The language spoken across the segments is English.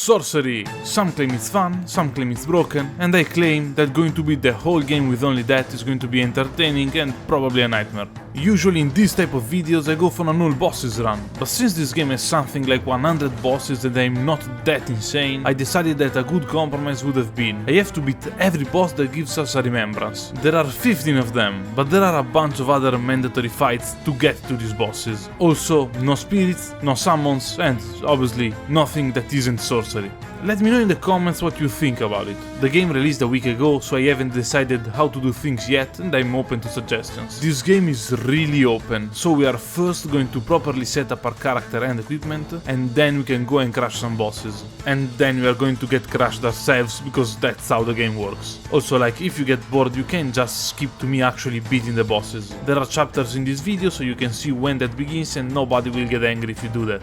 Sorcery! Some claim it's fun, some claim it's broken, and I claim that going to be the whole game with only that is going to be entertaining and probably a nightmare. Usually in this type of videos I go for an all bosses run, but since this game has something like 100 bosses and I'm not that insane, I decided that a good compromise would have been I have to beat every boss that gives us a Remembrance. There are 15 of them, but there are a bunch of other mandatory fights to get to these bosses. Also, no spirits, no summons, and obviously nothing that isn't sorcery. Let me know in the comments what you think about it. The game released a week ago, so I haven't decided how to do things yet and I'm open to suggestions. This game is really open, so we are first going to properly set up our character and equipment, and then we can go and crush some bosses. And then we are going to get crushed ourselves, because that's how the game works. Also, like, if you get bored you can just skip to me actually beating the bosses. There are chapters in this video so you can see when that begins and nobody will get angry if you do that.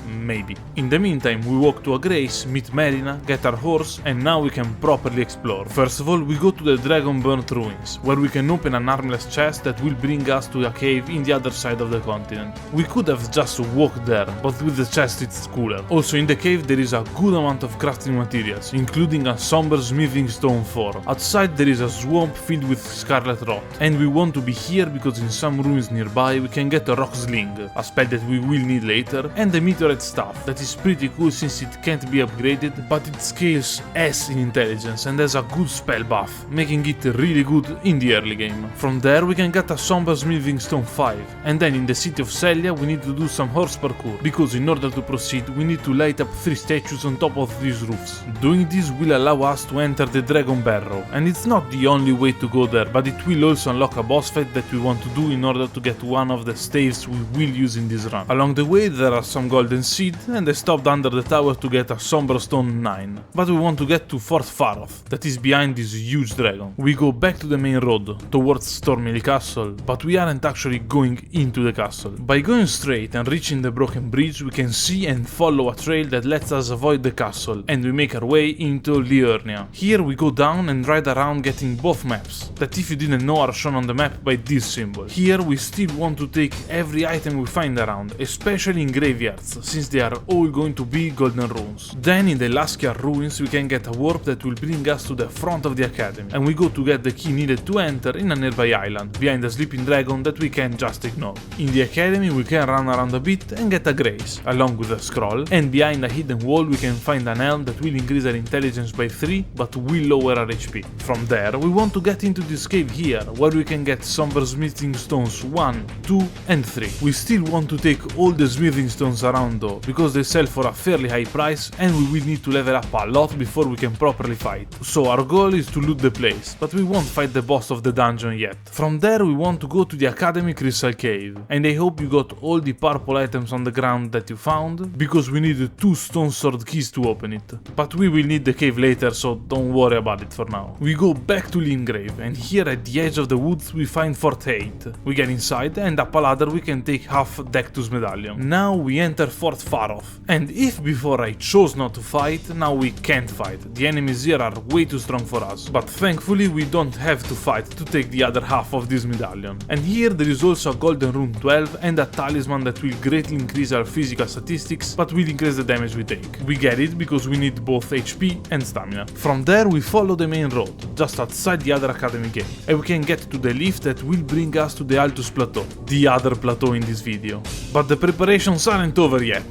Maybe. In the meantime, we walk to a grace, meet Malenia, get our horse, and now we can properly explore. First of all, we go to the Dragonburnt ruins, where we can open an armless chest that will bring us to a cave in the other side of the continent. We could have just walked there, but with the chest it's cooler. Also in the cave there is a good amount of crafting materials, including a somber smithing stone 4. Outside there is a swamp filled with scarlet rot, and we want to be here because in some ruins nearby we can get a rock sling, a spell that we will need later, and the meteorite staff, that is pretty cool since it can't be upgraded, but it scales S in intelligence and has a good spell buff, making it really good in the early game. From there we can get a somber smithing stone 5, and then in the city of Sellia we need to do some horse parkour, because in order to proceed we need to light up 3 statues on top of these roofs. Doing this will allow us to enter the Dragon Barrow, and it's not the only way to go there, but it will also unlock a boss fight that we want to do in order to get one of the staves we will use in this run. Along the way there are some golden seed, and I stopped under the tower to get a somber stone 9. But we want to get to Fort Faroth, that is behind this huge dragon. We go back to the main road, towards Stormily Castle, but we aren't actually going into the castle. By going straight and reaching the broken bridge, we can see and follow a trail that lets us avoid the castle, and we make our way into Liurnia. Here we go down and ride around getting both maps, that if you didn't know are shown on the map by this symbol. Here we still want to take every item we find around, especially in graveyards, since they are all going to be golden runes. Then in the Laskia ruins we can get a warp that will bring us to the front of the academy, and we go to get the key needed to enter in a nearby island, behind a sleeping dragon that we can just ignore. In the academy we can run around a bit and get a grace, along with a scroll, and behind a hidden wall we can find an elm that will increase our intelligence by 3 but will lower our HP. From there we want to get into this cave here, where we can get somber smithing stones 1, 2 and 3. We still want to take all the smithing stones around though, because they sell for a fairly high price and we will need to level up a lot before we can properly fight. So our goal is to loot the place, but we won't fight the boss of the dungeon yet. From there we want to go to the Academy Crystal Cave, and I hope you got all the purple items on the ground that you found, because we need 2 stone sword keys to open it. But we will need the cave later, so don't worry about it for now. We go back to Lingrave, and here at the edge of the woods we find Fort 8. We get inside, and up a ladder we can take half Dectus medallion. Now we enter Fort Faroth, and if before I chose not to fight, now we can't fight. The enemies here are way too strong for us, but thankfully we don't have to fight to take the other half of this medallion. And here there is also a golden rune 12 and a talisman that will greatly increase our physical statistics, but will increase the damage we take. We get it because we need both HP and stamina. From there we follow the main road, just outside the other academy gate, and we can get to the lift that will bring us to the Altus Plateau, the other plateau in this video. But the preparations aren't over yet.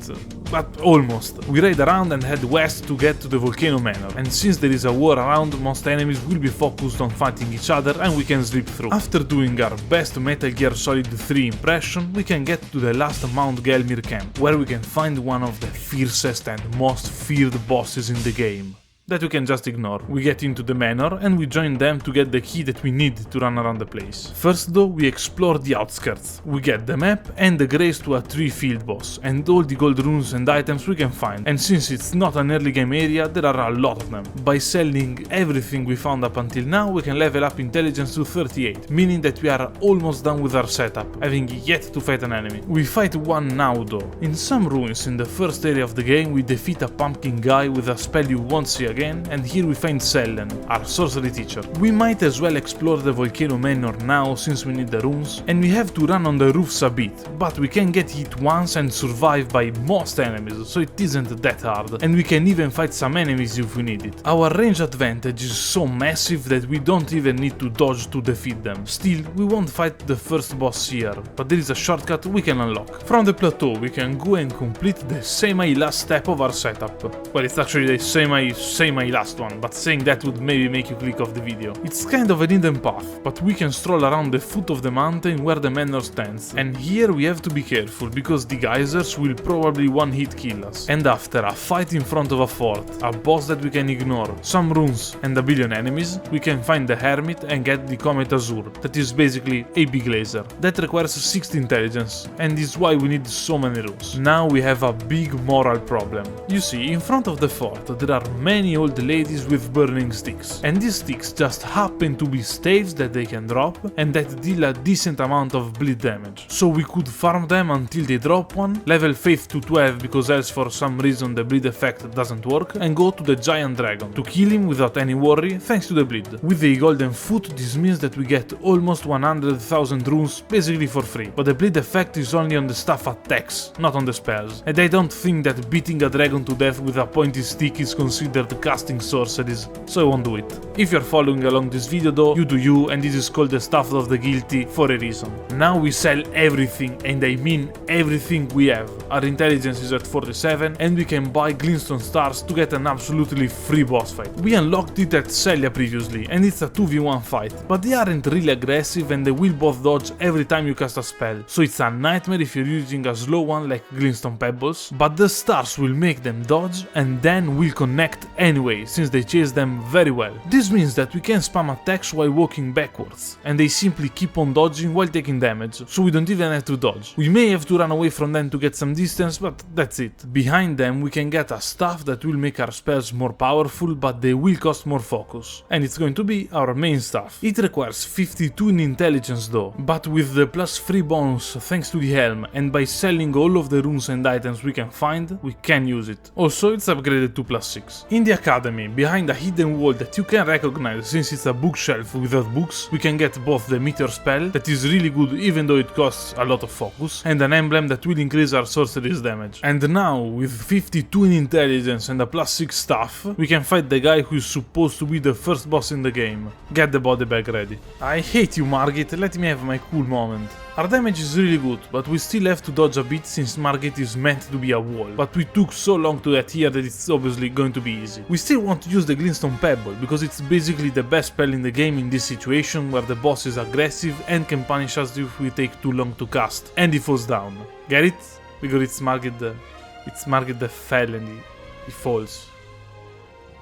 But almost. We ride around and head west to get to the Volcano Manor, and since there is a war around, most enemies will be focused on fighting each other and we can slip through. After doing our best Metal Gear Solid 3 impression, we can get to the last Mount Gelmir camp, where we can find one of the fiercest and most feared bosses in the game. That we can just ignore. We get into the manor and we join them to get the key that we need to run around the place. First though, we explore the outskirts. We get the map and the grace to a 3 field boss, and all the gold runes and items we can find, and since it's not an early game area, there are a lot of them. By selling everything we found up until now, we can level up intelligence to 38, meaning that we are almost done with our setup, having yet to fight an enemy. We fight one now though. In some ruins in the first area of the game, we defeat a pumpkin guy with a spell you won't see again, and here we find Sellen, our sorcery teacher. We might as well explore the volcano manor now since we need the runes, and we have to run on the roofs a bit, but we can get hit once and survive by most enemies, so it isn't that hard, and we can even fight some enemies if we need it. Our range advantage is so massive that we don't even need to dodge to defeat them. Still, we won't fight the first boss here, but there is a shortcut we can unlock. From the plateau we can go and complete the semi-last step of our setup. Well, it's actually the semi-last one, but saying that would maybe make you click off the video. It's kind of a hidden path, but we can stroll around the foot of the mountain where the manor stands. And here we have to be careful, because the geysers will probably one-hit kill us. And after a fight in front of a fort, a boss that we can ignore, some runes and a billion enemies, we can find the hermit and get the Comet Azure, that is basically a big laser. That requires 60 intelligence, and is why we need so many runes. Now we have a big moral problem. You see, in front of the fort there are many old ladies with burning sticks, and these sticks just happen to be staves that they can drop and that deal a decent amount of bleed damage. So we could farm them until they drop one, level faith to 12 because else for some reason the bleed effect doesn't work, and go to the giant dragon to kill him without any worry thanks to the bleed. With the golden foot this means that we get almost 100,000 runes basically for free, but the bleed effect is only on the staff attacks, not on the spells, and I don't think that beating a dragon to death with a pointy stick is considered casting sorceries, so I won't do it. If you're following along this video though, you do you, and this is called the Staff of the Guilty for a reason. Now we sell everything, and I mean everything we have. Our intelligence is at 47, and we can buy glintstone stars to get an absolutely free boss fight. We unlocked it at Celia previously, and it's a 2v1 fight, but they aren't really aggressive and they will both dodge every time you cast a spell, so it's a nightmare if you're using a slow one like glintstone pebbles, but the stars will make them dodge and then will connect anyway, since they chase them very well. This means that we can spam attacks while walking backwards, and they simply keep on dodging while taking damage, so we don't even have to dodge. We may have to run away from them to get some distance, but that's it. Behind them we can get a staff that will make our spells more powerful, but they will cost more focus, and it's going to be our main staff. It requires 52 in intelligence though, but with the +3 bonus thanks to the helm, and by selling all of the runes and items we can find, we can use it. Also, it's upgraded to +6. In the academy, behind a hidden wall that you can recognize since it's a bookshelf without books, we can get both the meteor spell, that is really good even though it costs a lot of focus, and an emblem that will increase our sorcery's damage. And now, with 52 in intelligence and a +6 staff, we can fight the guy who is supposed to be the first boss in the game. Get the body bag ready. I hate you, Margit, let me have my cool moment. Our damage is really good, but we still have to dodge a bit since Margit is meant to be a wall, but we took so long to get here that it's obviously going to be easy. We still want to use the glintstone pebble, because it's basically the best spell in the game in this situation where the boss is aggressive and can punish us if we take too long to cast, and he falls down. Get it? Because it's Margit that fell and he falls.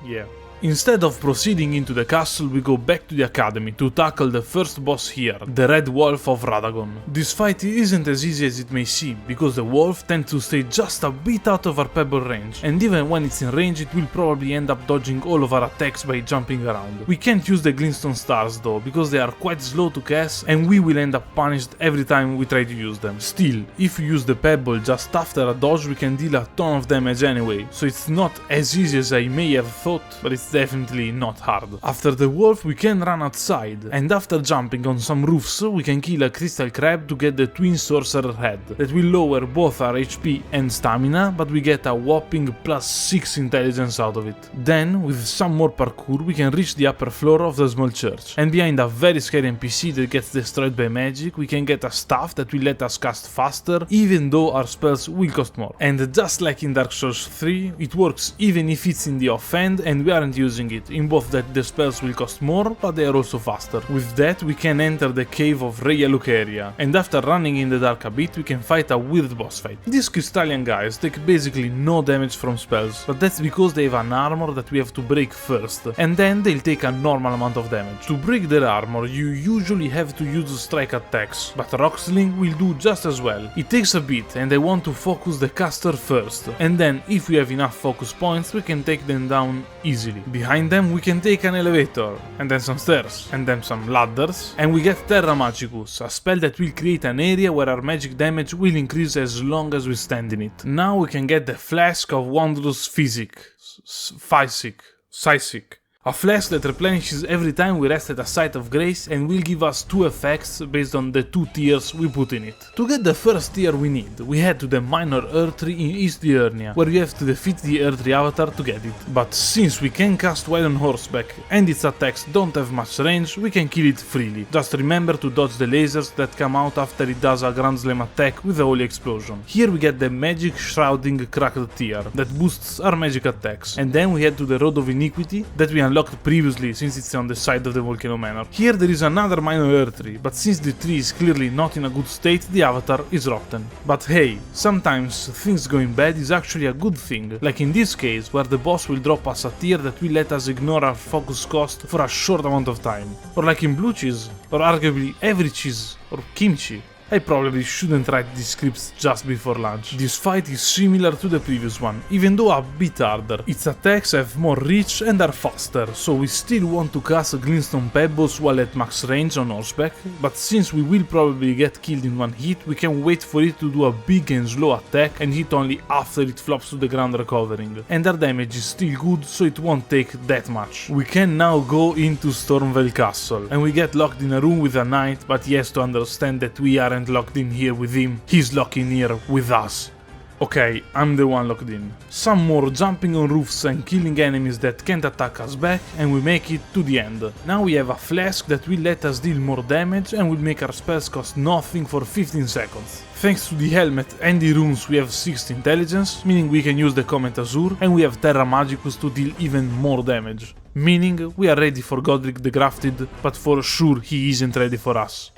Yeah. Instead of proceeding into the castle, we go back to the academy to tackle the first boss here, the Red Wolf of Radagon. This fight isn't as easy as it may seem, because the wolf tends to stay just a bit out of our pebble range, and even when it's in range it will probably end up dodging all of our attacks by jumping around. We can't use the glintstone stars though, because they are quite slow to cast and we will end up punished every time we try to use them. Still, if we use the pebble just after a dodge we can deal a ton of damage anyway, so it's not as easy as I may have thought, but it's definitely not hard. After the wolf we can run outside, and after jumping on some roofs we can kill a crystal crab to get the twin sorcerer head, that will lower both our HP and stamina, but we get a whopping +6 intelligence out of it. Then, with some more parkour, we can reach the upper floor of the small church, and behind a very scary NPC that gets destroyed by magic we can get a staff that will let us cast faster, even though our spells will cost more. And just like in Dark Souls 3, it works even if it's in the offhand and we aren't using it, in both that the spells will cost more, but they are also faster. With that we can enter the cave of Regal Loux area, and after running in the dark a bit we can fight a weird boss fight. These crystallian guys take basically no damage from spells, but that's because they have an armor that we have to break first, and then they'll take a normal amount of damage. To break their armor you usually have to use strike attacks, but Rock Sling will do just as well. It takes a bit and I want to focus the caster first, and then if we have enough focus points we can take them down easily. Behind them we can take an elevator, and then some stairs, and then some ladders, and we get Terra Magicus, a spell that will create an area where our magic damage will increase as long as we stand in it. Now we can get the Flask of Wondrous Physic. Seasick. A flask that replenishes every time we rest at a site of grace and will give us 2 effects based on the 2 tiers we put in it. To get the first tier we need, we head to the minor Earthtree in East Liurnia, where we have to defeat the Earthtree avatar to get it. But since we can cast while on horseback and its attacks don't have much range, we can kill it freely. Just remember to dodge the lasers that come out after it does a Grand Slam attack with a Holy Explosion. Here we get the Magic Shrouding Cracked tier that boosts our magic attacks, and then we head to the Road of Iniquity that we unlocked previously since it's on the side of the Volcano Manor. Here there is another minor Earthtree, but since the tree is clearly not in a good state, the avatar is rotten. But hey, sometimes things going bad is actually a good thing, like in this case where the boss will drop us a tier that will let us ignore our focus cost for a short amount of time. Or like in blue cheese, or arguably every cheese, or kimchi. I probably shouldn't write these scripts just before lunch. This fight is similar to the previous one, even though a bit harder. Its attacks have more reach and are faster, so we still want to cast Glintstone Pebbles while at max range on horseback, but since we will probably get killed in one hit, we can wait for it to do a big and slow attack and hit only after it flops to the ground recovering. And our damage is still good, so it won't take that much. We can now go into Stormveil Castle, and we get locked in a room with a knight, but he has to understand that we aren't locked in here with him, he's locked in here with us. Okay, I'm the one locked in. Some more jumping on roofs and killing enemies that can't attack us back, and we make it to the end. Now we have a flask that will let us deal more damage and will make our spells cost nothing for 15 seconds. Thanks to the helmet and the runes we have 6 intelligence, meaning we can use the Comet Azure, and we have Terra Magicus to deal even more damage. Meaning we are ready for Godrick the Grafted, but for sure he isn't ready for us.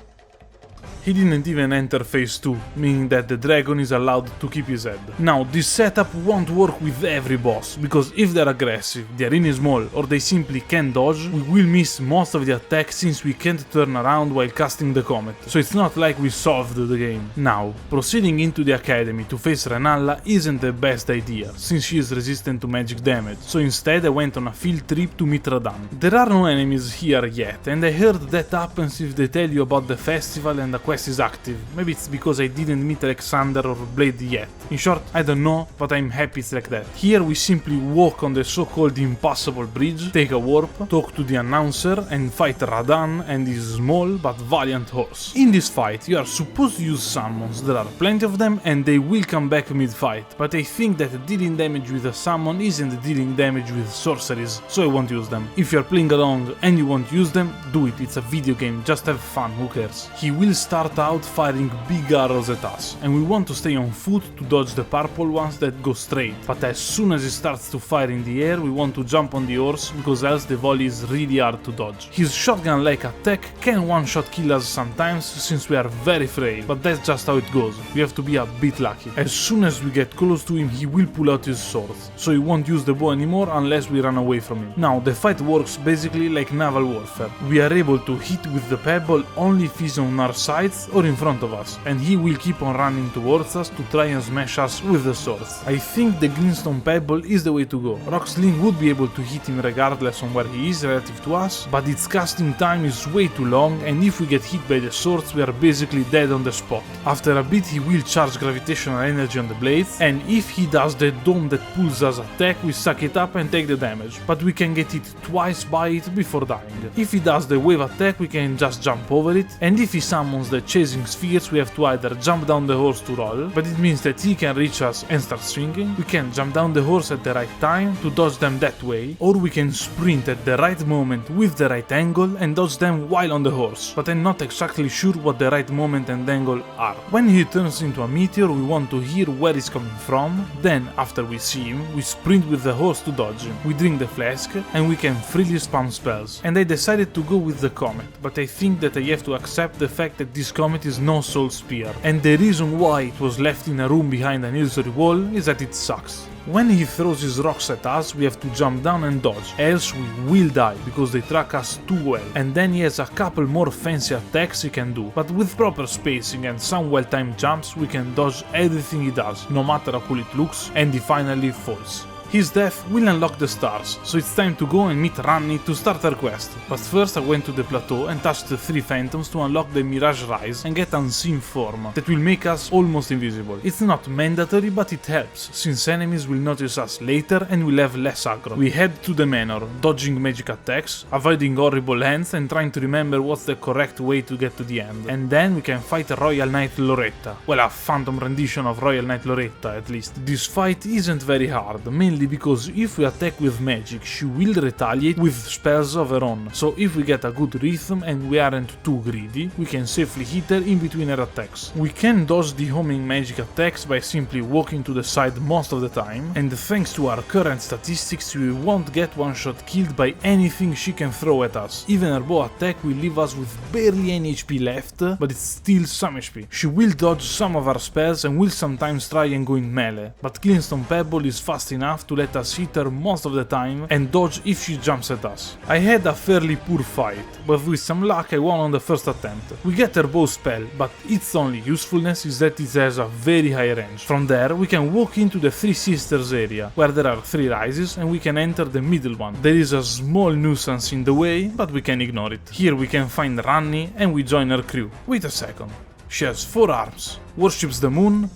He didn't even enter phase 2, meaning that the dragon is allowed to keep his head. Now, this setup won't work with every boss, because if they're aggressive, the arena is small, or they simply can't dodge, we will miss most of the attacks since we can't turn around while casting the comet, so it's not like we solved the game. Now, proceeding into the academy to face Renalla isn't the best idea, since she is resistant to magic damage, so instead I went on a field trip to meet Radahn. There are no enemies here yet, and I heard that happens if they tell you about the festival and the quest is active. Maybe it's because I didn't meet Alexander or Blade yet. In short, I don't know, but I'm happy it's like that. Here we simply walk on the so-called impassable bridge, take a warp, talk to the announcer and fight Radahn and his small but valiant horse. In this fight you are supposed to use summons, there are plenty of them and they will come back mid-fight, but I think that dealing damage with a summon isn't dealing damage with sorceries, so I won't use them. If you're playing along and you won't use them, do it, it's a video game, just have fun, who cares. He will start out firing big arrows at us, and we want to stay on foot to dodge the purple ones that go straight, but as soon as he starts to fire in the air we want to jump on the horse, because else the volley is really hard to dodge. His shotgun-like attack can one-shot kill us sometimes since we are very frail, but that's just how it goes, we have to be a bit lucky. As soon as we get close to him he will pull out his sword, so he won't use the bow anymore unless we run away from him. Now the fight works basically like naval warfare, we are able to hit with the pebble only if he's on our sides or in front of us, and he will keep on running towards us to try and smash us with the swords. I think the Glintstone Pebble is the way to go. Rocksling would be able to hit him regardless on where he is relative to us, but its casting time is way too long, and if we get hit by the swords we are basically dead on the spot. After a bit he will charge gravitational energy on the blades, and if he does the dome that pulls us attack we suck it up and take the damage, but we can get hit twice by it before dying. If he does the wave attack we can just jump over it, and if he summons the chasing spheres we have to either jump down the horse to roll, but it means that he can reach us and start swinging, we can jump down the horse at the right time to dodge them that way, or we can sprint at the right moment with the right angle and dodge them while on the horse, but I'm not exactly sure what the right moment and angle are. When he turns into a meteor we want to hear where he's coming from, then after we see him we sprint with the horse to dodge him, we drink the flask and we can freely spam spells, and I decided to go with the comet, but I think that I have to accept the fact that this comet is no soul spear, and the reason why it was left in a room behind an illusory wall is that it sucks. When he throws his rocks at us, we have to jump down and dodge, else we will die because they track us too well, and then he has a couple more fancy attacks he can do, but with proper spacing and some well-timed jumps we can dodge everything he does, no matter how cool it looks, and he finally falls. His death will unlock the stars, so it's time to go and meet Ranni to start her quest. But first I went to the Plateau and touched the 3 phantoms to unlock the Mirage Rise and get unseen form, that will make us almost invisible. It's not mandatory, but it helps, since enemies will notice us later and will have less aggro. We head to the manor, dodging magic attacks, avoiding horrible hands and trying to remember what's the correct way to get to the end. And then we can fight Royal Knight Loretta. Well, a phantom rendition of Royal Knight Loretta at least. This fight isn't very hard, mainly because if we attack with magic, she will retaliate with spells of her own. So if we get a good rhythm and we aren't too greedy, we can safely hit her in between her attacks. We can dodge the homing magic attacks by simply walking to the side most of the time, and thanks to our current statistics we won't get one shot killed by anything she can throw at us. Even her bow attack will leave us with barely any HP left, but it's still some HP. She will dodge some of our spells and will sometimes try and go in melee, but Glintstone Pebble is fast enough to let us hit her most of the time and dodge if she jumps at us. I had a fairly poor fight, but with some luck I won on the first attempt. We get her bow spell, but its only usefulness is that it has a very high range. From there we can walk into the Three Sisters area, where there are 3 rises and we can enter the middle one. There is a small nuisance in the way, but we can ignore it. Here we can find Ranni and we join her crew. Wait a second. She has 4 arms, worships the moon.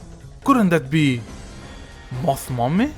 Couldn't that be Moth Mommy?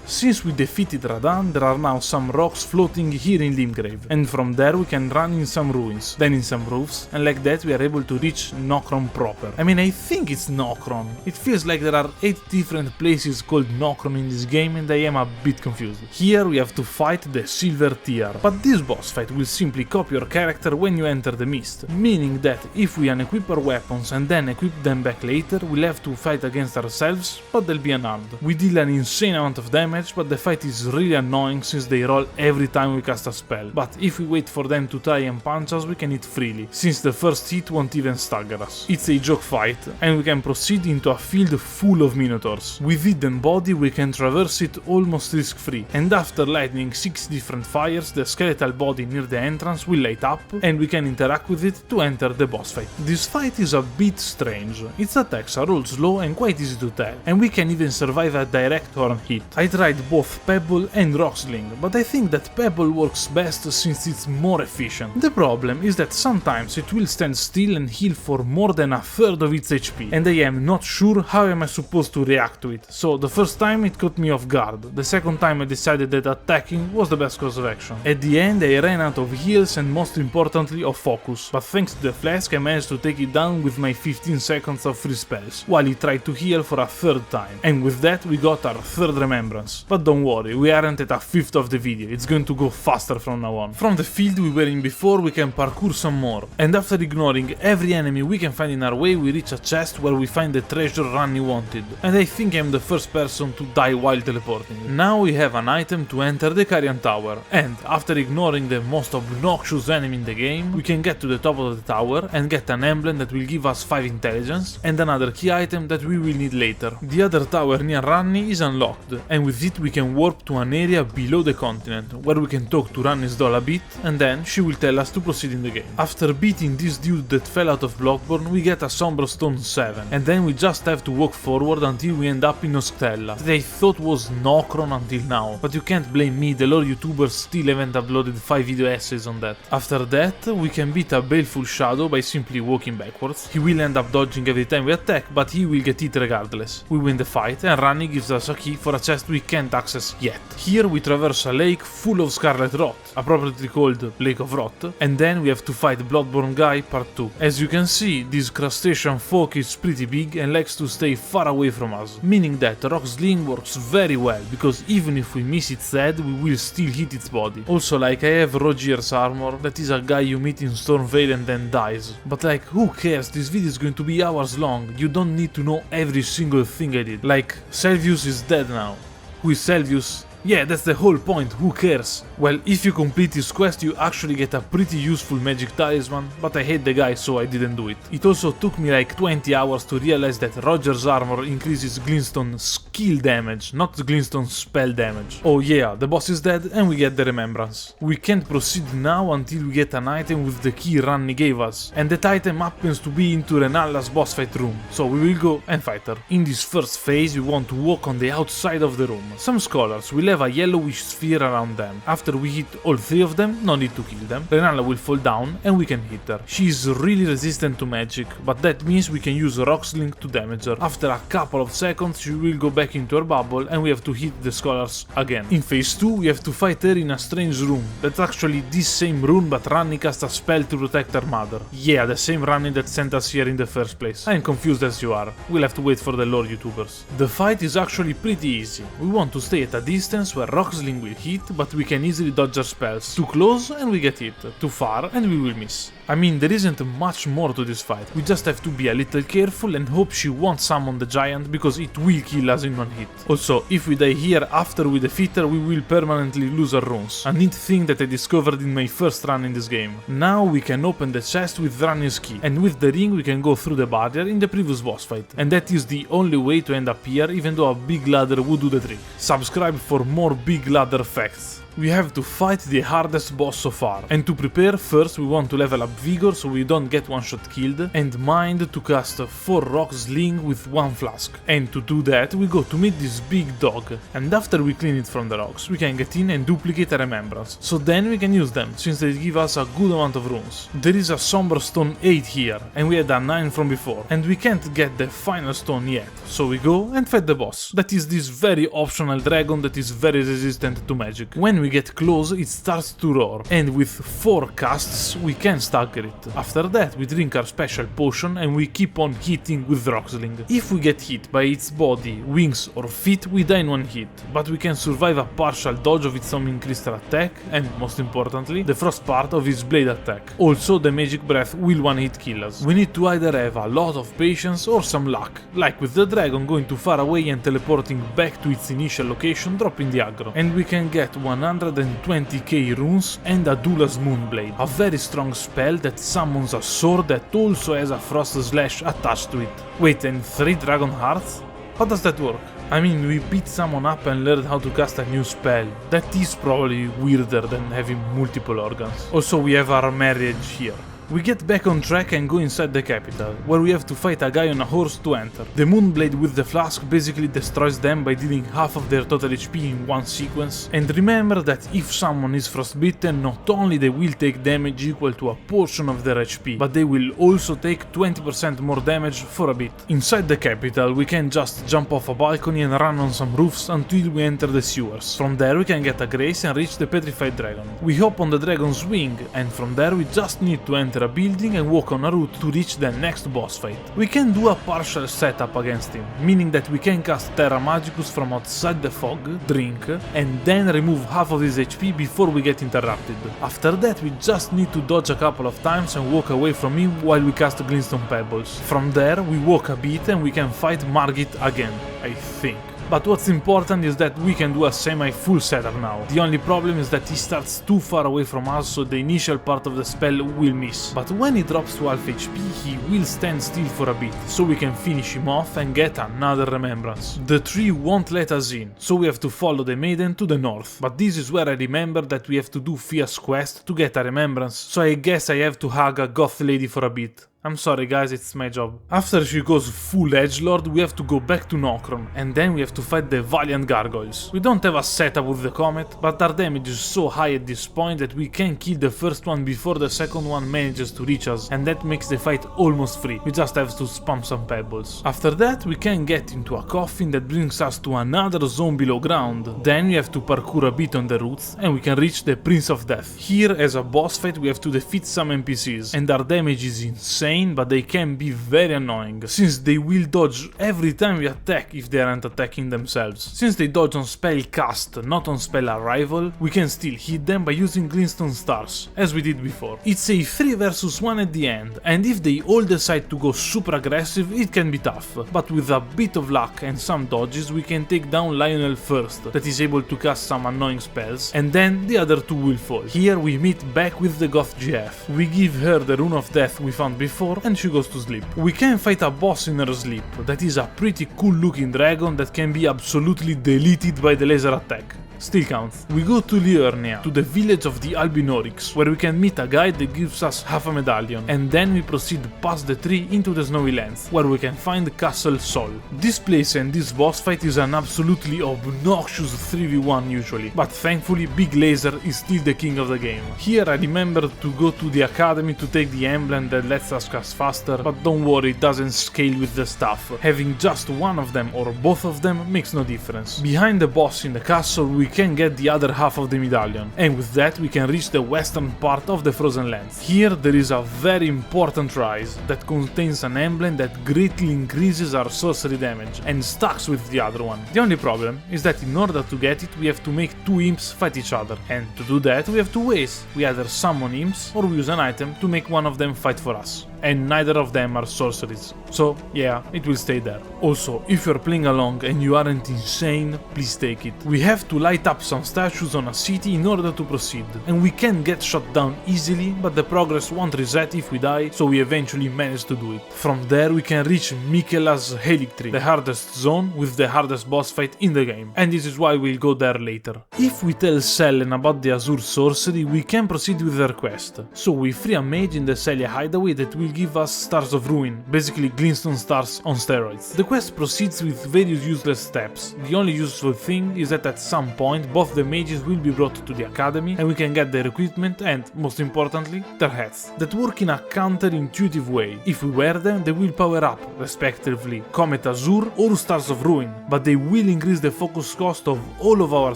Since we defeated Radahn, there are now some rocks floating here in Limgrave, and from there we can run in some ruins, then in some roofs, and like that we are able to reach Nokron proper. I mean, I think it's Nokron. It feels like there are 8 different places called Nokron in this game and I am a bit confused. Here we have to fight the Silver Tier, but this boss fight will simply copy your character when you enter the mist, meaning that if we unequip our weapons and then equip them back later, we'll have to fight against ourselves, but they'll be unarmed. We deal an insane amount of damage, but the fight is really annoying since they roll every time we cast a spell. But if we wait for them to try and punch us, we can hit freely, since the first hit won't even stagger us. It's a joke fight, and we can proceed into a field full of minotaurs. With hidden body we can traverse it almost risk-free, and after lighting 6 different fires, the skeletal body near the entrance will light up, and we can interact with it to enter the boss fight. This fight is a bit strange. Its attacks are all slow and quite easy to tell, and we can even survive a direct horn hit. I tried both Pebble and Rock Sling, but I think that Pebble works best since it's more efficient. The problem is that sometimes it will stand still and heal for more than a third of its HP, and I am not sure how am I supposed to react to it. So the first time it caught me off guard, the second time I decided that attacking was the best course of action. At the end I ran out of heals and most importantly of focus, but thanks to the flask I managed to take it down with my 15 seconds of free spells, while he tried to heal for a 3rd time, and with that we got our 3rd remembrance. But don't worry, we aren't at a 5th of the video, it's going to go faster from now on. From the field we were in before we can parkour some more, and after ignoring every enemy we can find in our way we reach a chest where we find the treasure Ranni wanted, and I think I'm the first person to die while teleporting. Now we have an item to enter the Carian Tower, and after ignoring the most obnoxious enemy in the game, we can get to the top of the tower and get an emblem that will give us 5 intelligence and another key item that we will need later. The other tower near Ranni is unlocked, and with it we can warp to an area below the continent, where we can talk to Ranni's doll a bit, and then she will tell us to proceed in the game. After beating this dude that fell out of Bloodborne, we get a Sombra Stone 7, and then we just have to walk forward until we end up in Ostella, that I thought was Nokron until now, but you can't blame me, the lore YouTubers still haven't uploaded 5 video essays on that. After that, we can beat a Baleful Shadow by simply walking backwards. He will end up dodging every time we attack, but he will get hit regardless. We win the fight, and Ranni gives us a key for a chest we can't access yet. Here we traverse a lake full of scarlet rot, appropriately called Lake of Rot, and then we have to fight Bloodborne Guy Part 2. As you can see, this crustacean folk is pretty big and likes to stay far away from us, meaning that Rock Sling works very well, because even if we miss its head, we will still hit its body. Also, like, I have Rogier's armor, that is a guy you meet in Stormvale and then dies. But like, who cares, this video is going to be hours long, you don't need to know every single thing I did. Like, Selvius is dead now. Who is Selvius? Yeah, that's the whole point, who cares? Well, if you complete this quest you actually get a pretty useful magic talisman, but I hate the guy so I didn't do it. It also took me like 20 hours to realize that Roger's armor increases Glintstone skill damage, not Glintstone spell damage. Oh yeah, the boss is dead and we get the Remembrance. We can't proceed now until we get an item with the key Ranni gave us, and that item happens to be into Renalla's boss fight room, so we will go and fight her. In this first phase we want to walk on the outside of the room. Some scholars will have a yellowish sphere around them. After we hit all 3 of them, no need to kill them, Renalla will fall down and we can hit her. She is really resistant to magic, but that means we can use Rocksling to damage her. After a couple of seconds she will go back into her bubble and we have to hit the scholars again. In phase 2 we have to fight her in a strange room. That's actually this same room, but Ranni cast a spell to protect her mother. Yeah, the same Ranni that sent us here in the first place. I am confused as you are. We'll have to wait for the lore YouTubers. The fight is actually pretty easy. We want to stay at a distance where Rocksling will hit, but we can easily dodge her spells. Too close and we get hit. Too far and we will miss. I mean, there isn't much more to this fight. We just have to be a little careful and hope she won't summon the giant, because it will kill us in one hit. Also, if we die here after we defeat her, we will permanently lose our runes. A neat thing that I discovered in my first run in this game. Now we can open the chest with Ranni's key, and with the ring we can go through the barrier in the previous boss fight. And that is the only way to end up here, even though a big ladder would do the trick. Subscribe for more big ladder facts. We have to fight the hardest boss so far, and to prepare first we want to level up Vigor so we don't get one shot killed, and Mind to cast 4 rock sling with 1 flask. And to do that we go to meet this big dog, and after we clean it from the rocks we can get in and duplicate a Remembrance, so then we can use them since they give us a good amount of runes. There is a Somber Stone 8 here, and we had a 9 from before, and we can't get the final stone yet, so we go and fight the boss. That is this very optional dragon that is very resistant to magic. When we get close it starts to roar, and with 4 casts we can stagger it. After that we drink our special potion and we keep on hitting with Rocksling. If we get hit by its body, wings or feet we die in one hit, but we can survive a partial dodge of its Summoning Crystal attack and, most importantly, the frost part of its blade attack. Also the magic breath will one hit kill us. We need to either have a lot of patience or some luck, like with the dragon going too far away and teleporting back to its initial location, dropping the aggro. And we can get 120k runes and a Dula's Moonblade, a very strong spell that summons a sword that also has a frost slash attached to it. Wait, and 3 dragon hearts? How does that work? I mean, we beat someone up and learned how to cast a new spell. That is probably weirder than having multiple organs. Also, we have our marriage here. We get back on track and go inside the capital, where we have to fight a guy on a horse to enter. The Moonblade with the flask basically destroys them by dealing half of their total HP in one sequence, and remember that if someone is frostbitten, not only they will take damage equal to a portion of their HP, but they will also take 20% more damage for a bit. Inside the capital we can just jump off a balcony and run on some roofs until we enter the sewers. From there we can get a grace and reach the petrified dragon. We hop on the dragon's wing, and from there we just need to enter a building and walk on a route to reach the next boss fight. We can do a partial setup against him, meaning that we can cast Terra Magicus from outside the fog, drink, and then remove half of his HP before we get interrupted. After that we just need to dodge a couple of times and walk away from him while we cast Glintstone Pebbles. From there we walk a bit and we can fight Margit again, I think. But what's important is that we can do a semi-full setup now. The only problem is that he starts too far away from us, so the initial part of the spell will miss. But when he drops to half HP, he will stand still for a bit, so we can finish him off and get another Remembrance. The tree won't let us in, so we have to follow the maiden to the north. But this is where I remember that we have to do Fia's quest to get a Remembrance, so I guess I have to hug a goth lady for a bit. I'm sorry guys, it's my job. After she goes full edgelord, we have to go back to Nokron, and then we have to fight the Valiant Gargoyles. We don't have a setup with the Comet, but our damage is so high at this point that we can kill the first one before the second one manages to reach us, and that makes the fight almost free. We just have to spam some pebbles. After that, we can get into a coffin that brings us to another zone below ground. Then we have to parkour a bit on the roots, and we can reach the Prince of Death. Here, as a boss fight, we have to defeat some NPCs, and our damage is insane, but they can be very annoying, since they will dodge every time we attack if they aren't attacking themselves. Since they dodge on spell cast, not on spell arrival, we can still hit them by using Glintstone Stars, as we did before. It's a 3 versus 1 at the end, and if they all decide to go super aggressive, it can be tough, but with a bit of luck and some dodges we can take down Lionel first, that is able to cast some annoying spells, and then the other 2 will fall. Here we meet back with the Goth GF. We give her the Rune of Death we found before, and she goes to sleep. We can fight a boss in her sleep, that is a pretty cool looking dragon that can be absolutely deleted by the laser attack. Still counts. We go to Liurnia, to the village of the Albinorics, where we can meet a guide that gives us half a medallion, and then we proceed past the tree into the snowy lands, where we can find Castle Sol. This place and this boss fight is an absolutely obnoxious 3v1 usually, but thankfully Big Laser is still the king of the game. Here I remembered to go to the academy to take the emblem that lets us cast faster, but don't worry, it doesn't scale with the stuff. Having just one of them or both of them makes no difference. Behind the boss in the castle we can get the other half of the medallion, and with that we can reach the western part of the frozen lands. Here there is a very important rise that contains an emblem that greatly increases our sorcery damage and stacks with the other one. The only problem is that in order to get it we have to make two imps fight each other, and to do that we have two ways. We either summon imps or we use an item to make one of them fight for us. And neither of them are sorceries, so yeah, it will stay there. Also, if you're playing along and you aren't insane, please take it. We have to light up some statues on a city in order to proceed, and we can get shot down easily, but the progress won't reset if we die, so we eventually manage to do it. From there we can reach Miquella's Halictree, the hardest zone with the hardest boss fight in the game, and this is why we'll go there later. If we tell Sellen about the Azure sorcery, we can proceed with her quest. So we free a mage in the Celia hideaway that will give us Stars of Ruin, basically glintstone stars on steroids. The quest proceeds with various useless steps. The only useful thing is that at some point both the mages will be brought to the academy and we can get their equipment and, most importantly, their hats, that work in a counterintuitive way. If we wear them, they will power up, respectively, Comet Azure or Stars of Ruin, but they will increase the focus cost of all of our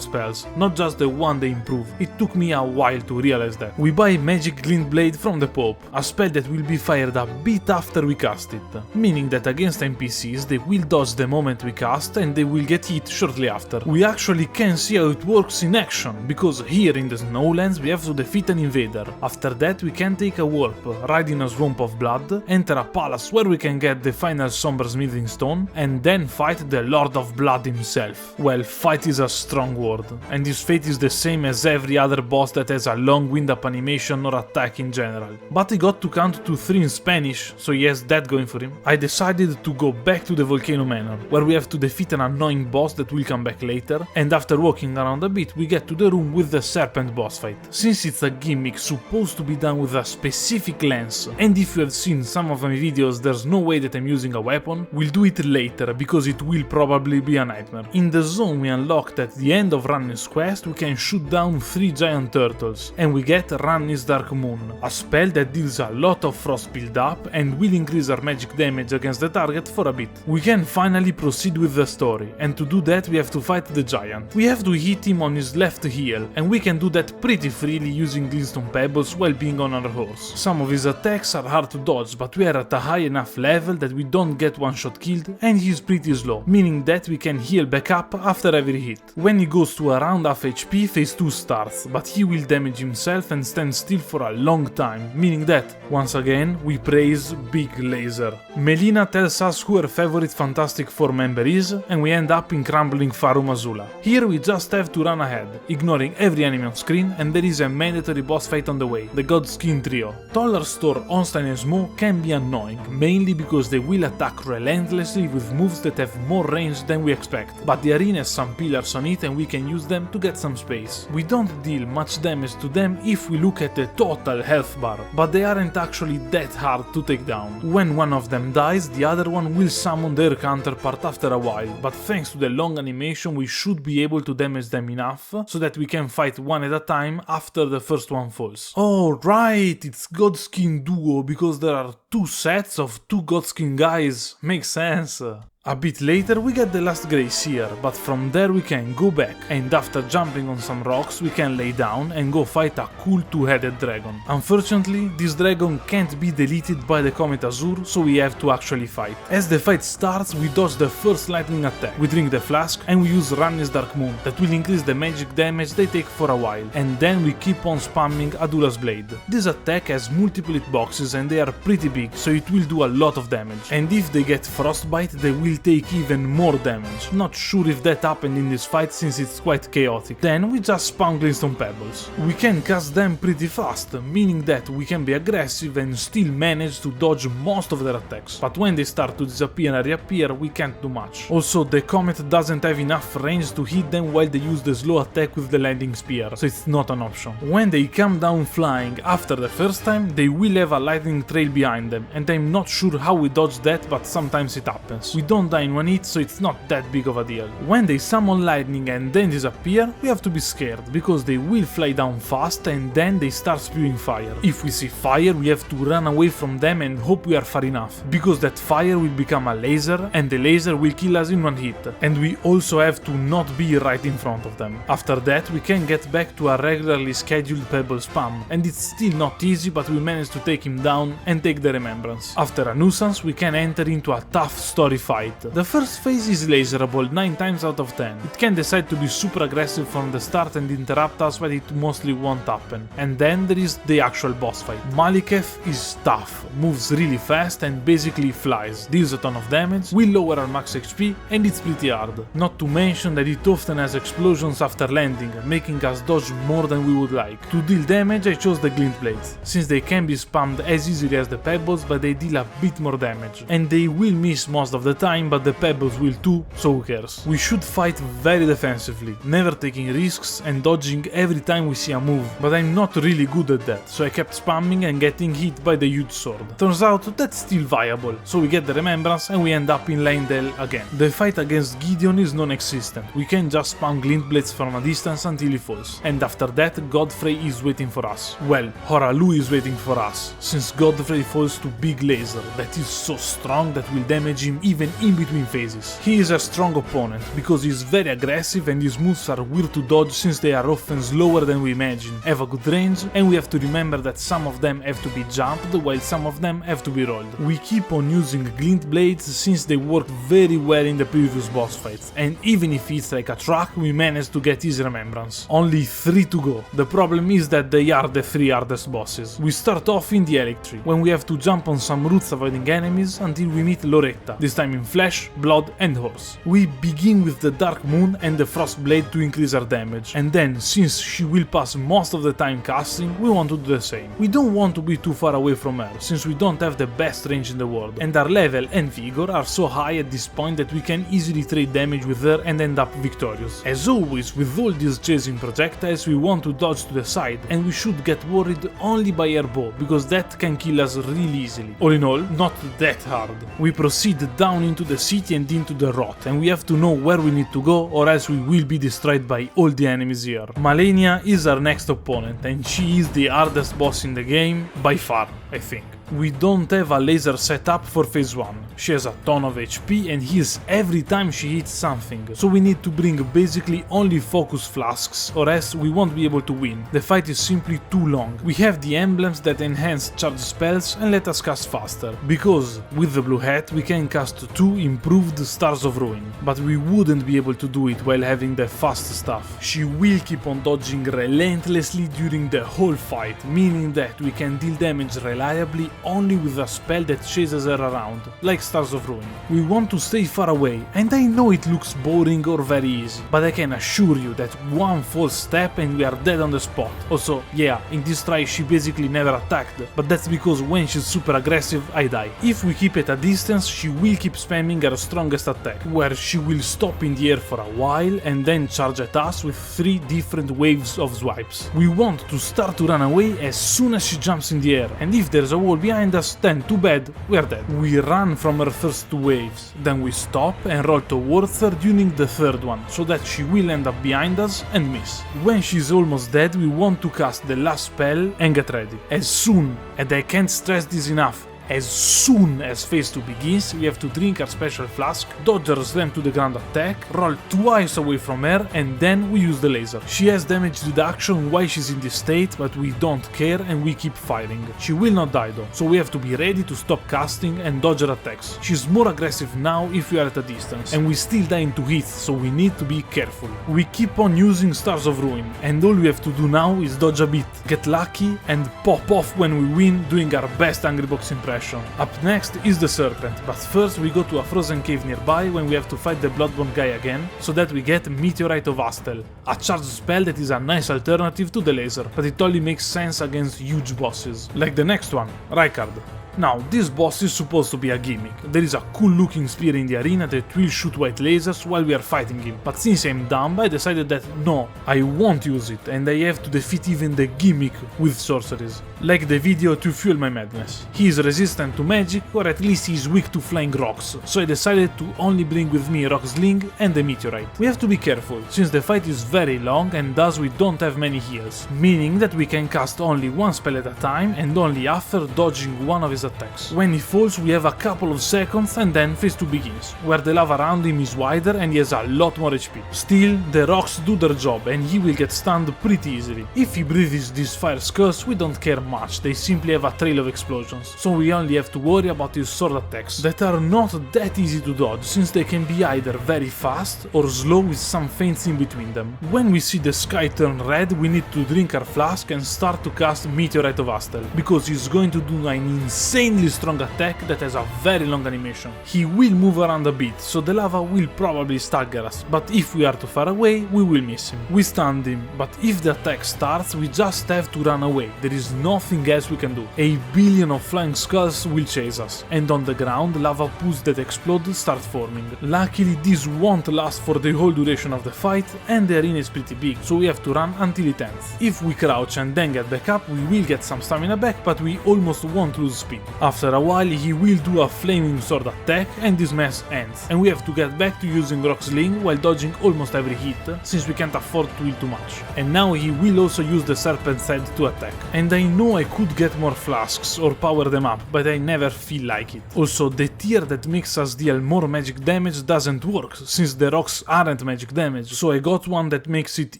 spells, not just the one they improve. It took me a while to realize that. We buy Magic Glint Blade from the Pope, a spell that will be fired a bit after we cast it, meaning that against NPCs they will dodge the moment we cast and they will get hit shortly after. We actually can see how it works in action, because here in the Snowlands we have to defeat an invader. After that we can take a warp, ride in a swamp of blood, enter a palace where we can get the final Somber Smithing Stone, and then fight the Lord of Blood himself. Well, fight is a strong word, and his fate is the same as every other boss that has a long wind-up animation or attack in general. But he got to count to 3 in Spanish, so he has that going for him. I decided to go back to the Volcano Manor, where we have to defeat an annoying boss that will come back later, and after walking around a bit we get to the room with the Serpent boss fight. Since it's a gimmick supposed to be done with a specific lens, and if you have seen some of my videos there's no way that I'm using a weapon, we'll do it later because it will probably be a nightmare. In the zone we unlocked at the end of Ranni's quest we can shoot down 3 giant turtles, and we get Ranni's Dark Moon, a spell that deals a lot of frost build up and will increase our magic damage against the target for a bit. We can finally proceed with the story, and to do that we have to fight the giant. We have to hit him on his left heel, and we can do that pretty freely using glintstone pebbles while being on our horse. Some of his attacks are hard to dodge, but we are at a high enough level that we don't get one shot killed, and he is pretty slow, meaning that we can heal back up after every hit. When he goes to around half HP, phase 2 starts, but he will damage himself and stand still for a long time, meaning that, once again, we praise Big Laser. Melina tells us who her favorite Fantastic Four member is, and we end up in Crumbling Farum Azula. Here we just have to run ahead, ignoring every enemy on screen, and there is a mandatory boss fight on the way, the Godskin Trio. Tollerstor, Ornstein and Smoke can be annoying, mainly because they will attack relentlessly with moves that have more range than we expect, but the arena has some pillars on it and we can use them to get some space. We don't deal much damage to them if we look at the total health bar, but they aren't actually that hard to take down. When one of them dies, the other one will summon their counterpart after a while, but thanks to the long animation we should be able to damage them enough so that we can fight one at a time after the first one falls. Oh right, it's Godskin Duo because there are 2 sets of 2 Godskin guys, makes sense. A bit later we get the last Grace here, but from there we can go back, and after jumping on some rocks we can lay down and go fight a cool 2-headed dragon. Unfortunately, this dragon can't be deleted by the Comet Azure, so we have to actually fight. As the fight starts we dodge the first lightning attack, we drink the flask and we use Ranni's Dark Moon, that will increase the magic damage they take for a while, and then we keep on spamming Adula's Blade. This attack has multiple hitboxes and they are pretty big, so it will do a lot of damage, and if they get frostbite they will will take even more damage. Not sure if that happened in this fight since it's quite chaotic. Then we just spawn glintstone pebbles. We can cast them pretty fast, meaning that we can be aggressive and still manage to dodge most of their attacks. But when they start to disappear and reappear, we can't do much. Also, the comet doesn't have enough range to hit them while they use the slow attack with the landing spear, so it's not an option. When they come down flying after the first time, they will have a lightning trail behind them, and I'm not sure how we dodge that, but sometimes it happens. We don't die in one hit, so it's not that big of a deal. When they summon lightning and then disappear, we have to be scared, because they will fly down fast and then they start spewing fire. If we see fire, we have to run away from them and hope we are far enough, because that fire will become a laser and the laser will kill us in one hit, and we also have to not be right in front of them. After that, we can get back to a regularly scheduled pebble spam, and it's still not easy, but we manage to take him down and take the Remembrance. After a nuisance, we can enter into a tough story fight. The first phase is laserable 9 times out of 10. It can decide to be super aggressive from the start and interrupt us, but it mostly won't happen. And then there is the actual boss fight. Maliketh is tough, moves really fast and basically flies, deals a ton of damage, will lower our max HP, and it's pretty hard. Not to mention that it often has explosions after landing, making us dodge more than we would like. To deal damage, I chose the glint blades, since they can be spammed as easily as the pebbles, but they deal a bit more damage. And they will miss most of the time, but the pebbles will too, so who cares. We should fight very defensively, never taking risks and dodging every time we see a move, but I'm not really good at that, so I kept spamming and getting hit by the huge sword. Turns out that's still viable, so we get the Remembrance and we end up in Leyndell again. The fight against Gideon is non-existent, we can just spam glint blades from a distance until he falls, and after that Godfrey is waiting for us. Well, Hoarah Loux is waiting for us, since Godfrey falls to Big Laser that is so strong that will damage him even in between phases. He is a strong opponent, because he is very aggressive and his moves are weird to dodge since they are often slower than we imagine, have a good range, and we have to remember that some of them have to be jumped while some of them have to be rolled. We keep on using glint blades since they worked very well in the previous boss fights, and even if it's like a truck, we managed to get his Remembrance. Only 3 to go. The problem is that they are the 3 hardest bosses. We start off in the Electri, when we have to jump on some roots avoiding enemies until we meet Loretta, this time in flesh, blood and horse. We begin with the Dark Moon and the Frost Blade to increase our damage, and then, since she will pass most of the time casting, we want to do the same. We don't want to be too far away from her, since we don't have the best range in the world, and our level and vigor are so high at this point that we can easily trade damage with her and end up victorious. As always, with all these chasing projectiles, we want to dodge to the side, and we should get worried only by her bow, because that can kill us really easily. All in all, not that hard. We proceed down into the city and into the rot, and we have to know where we need to go, or else we will be destroyed by all the enemies here. Malenia is our next opponent, and she is the hardest boss in the game, by far, I think. We don't have a laser set up for phase 1. She has a ton of HP and heals every time she hits something, so we need to bring basically only focus flasks, or else we won't be able to win. The fight is simply too long. We have the emblems that enhance charge spells and let us cast faster, because with the blue hat we can cast 2 improved Stars of Ruin, but we wouldn't be able to do it while having the fast stuff. She will keep on dodging relentlessly during the whole fight, meaning that we can deal damage reliably only with a spell that chases her around, like Stars of Ruin. We want to stay far away, and I know it looks boring or very easy, but I can assure you that one false step and we are dead on the spot. Also, yeah, in this try she basically never attacked, but that's because when she's super aggressive I die. If we keep at a distance, she will keep spamming her strongest attack, where she will stop in the air for a while and then charge at us with 3 different waves of swipes. We want to start to run away as soon as she jumps in the air, and if there's a wall behind us, then too bad, we are dead. We run from her first 2 waves, then we stop and roll towards her during the 3rd one, so that she will end up behind us and miss. When she's almost dead, we want to cast the last spell and get ready. As soon, and I can't stress this enough, as soon as phase 2 begins, we have to drink our special flask, dodge her slam to the ground attack, roll twice away from her, and then we use the laser. She has damage reduction while she's in this state, but we don't care and we keep fighting. She will not die though, so we have to be ready to stop casting and dodge her attacks. She's more aggressive now if we are at a distance, and we still die in 2 hits, so we need to be careful. We keep on using Stars of Ruin, and all we have to do now is dodge a bit, get lucky, and pop off when we win, doing our best Angry Box impression. fashion. Up next is the serpent, but first we go to a frozen cave nearby when we have to fight the Bloodborne guy again, so that we get Meteorite of Astel, a charged spell that is a nice alternative to the laser, but it only makes sense against huge bosses, like the next one, Rykard. Now, this boss is supposed to be a gimmick. There is a cool looking spear in the arena that will shoot white lasers while we are fighting him, but since I'm dumb, I decided that no, I won't use it and I have to defeat even the gimmick with sorceries. Like the video to fuel my madness. He is resistant to magic, or at least he is weak to flying rocks, so I decided to only bring with me Rock Sling and the Meteorite. We have to be careful, since the fight is very long and thus we don't have many heals, meaning that we can cast only one spell at a time and only after dodging one of his attacks. When he falls we have a couple of seconds and then phase 2 begins, where the lava around him is wider and he has a lot more HP. Still, the rocks do their job and he will get stunned pretty easily. If he breathes these fire skulls we don't care much, they simply have a trail of explosions, so we only have to worry about his sword attacks, that are not that easy to dodge since they can be either very fast or slow with some feints in between them. When we see the sky turn red we need to drink our flask and start to cast Meteorite of Astel, because he's going to do an insanely strong attack that has a very long animation. He will move around a bit, so the lava will probably stagger us, but if we are too far away we will miss him. We stunned him, but if the attack starts we just have to run away, there is nothing else we can do. A billion of flying skulls will chase us, and on the ground lava pools that explode start forming. Luckily this won't last for the whole duration of the fight and the arena is pretty big, so we have to run until it ends. If we crouch and then get back up we will get some stamina back, but we almost won't lose speed. After a while he will do a flaming sword attack and this mess ends, and we have to get back to using Rock Sling while dodging almost every hit, since we can't afford to heal too much. And now he will also use the serpent's head to attack. And I know I could get more flasks or power them up, but I never feel like it. Also, the tier that makes us deal more magic damage doesn't work, since the rocks aren't magic damage, so I got one that makes it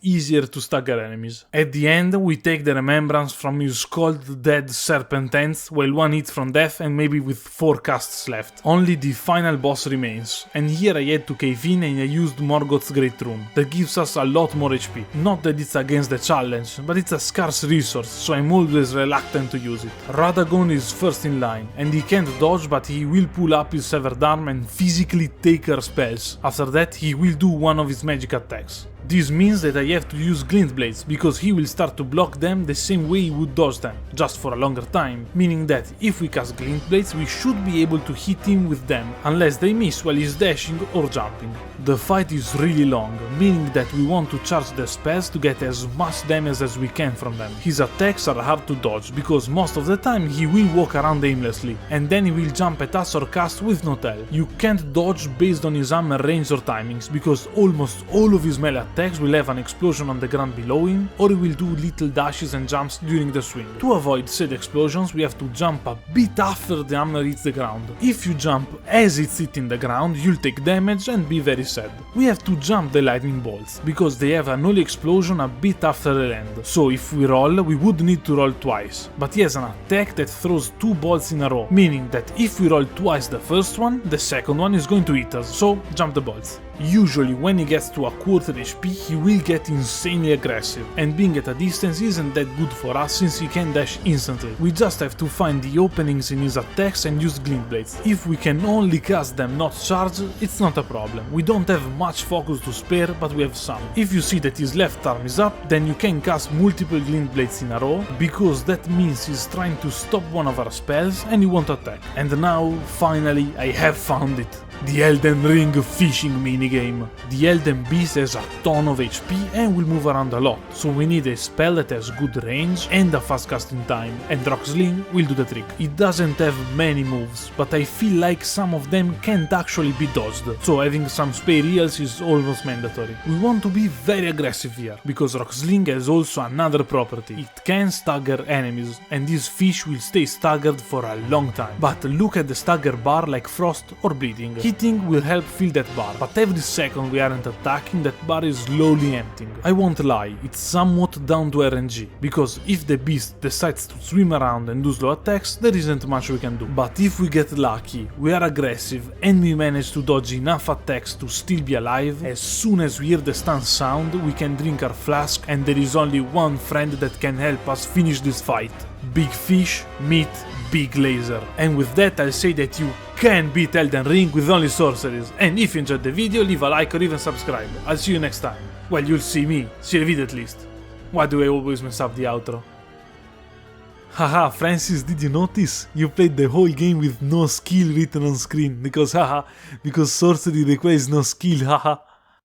easier to stagger enemies. At the end, we take the Remembrance from his cold dead serpent hands, while one hit from death and maybe with 4 casts left. Only the final boss remains, and here I had to cave in and I used Morgoth's Great Rune, that gives us a lot more HP. Not that it's against the challenge, but it's a scarce resource, so I'm always reluctant to use it. Radagon is first in line, and he can't dodge, but he will pull up his severed arm and physically take her spells. After that he will do one of his magic attacks. This means that I have to use Glint Blades, because he will start to block them the same way he would dodge them, just for a longer time, meaning that if we cast Glint Blades we should be able to hit him with them, unless they miss while he's dashing or jumping. The fight is really long, meaning that we want to charge the spells to get as much damage as we can from them. His attacks are hard to dodge, because most of the time he will walk around aimlessly, and then he will jump at us or cast with no tell. You can't dodge based on his armor range or timings, because almost all of his melee attacks will have an explosion on the ground below him, or he will do little dashes and jumps during the swing. To avoid said explosions we have to jump a bit after the armor hits the ground. If you jump as it's hitting the ground you'll take damage and be very sad. We have to jump the lightning bolts, because they have an holy explosion a bit after the land, so if we roll we would need to roll twice, but he has an attack that throws 2 bolts in a row, meaning that if we roll twice the first one, the second one is going to hit us, so jump the bolts. Usually when he gets to a quarter HP he will get insanely aggressive, and being at a distance isn't that good for us since he can dash instantly. We just have to find the openings in his attacks and use Glint Blades. If we can only cast them not charge, it's not a problem. We don't have much focus to spare, but we have some. If you see that his left arm is up, then you can cast multiple Glint Blades in a row, because that means he's trying to stop one of our spells and he won't attack. And now, finally, I have found it. The Elden Ring fishing minigame. The Elden Beast has a ton of HP and will move around a lot, so we need a spell that has good range and a fast casting time, and Rock Sling will do the trick. It doesn't have many moves, but I feel like some of them can't actually be dodged, so having some spare heals is almost mandatory. We want to be very aggressive here, because Rock Sling has also another property. It can stagger enemies, and this fish will stay staggered for a long time. But look at the stagger bar like frost or bleeding. He Hitting will help fill that bar, but every second we aren't attacking, that bar is slowly emptying. I won't lie, it's somewhat down to RNG, because if the beast decides to swim around and do slow attacks, there isn't much we can do. But if we get lucky, we are aggressive, and we manage to dodge enough attacks to still be alive, as soon as we hear the stun sound, we can drink our flask, and there is only one friend that can help us finish this fight. Big fish, meat, big laser. And with that I'll say that you can beat Elden Ring with only sorceries. And if you enjoyed the video, leave a like or even subscribe. I'll see you next time. Well, you'll see me. See the video at least. Why do I always mess up the outro? Haha, Francis, did you notice? You played the whole game with no skill written on screen. Because sorcery requires no skill, haha.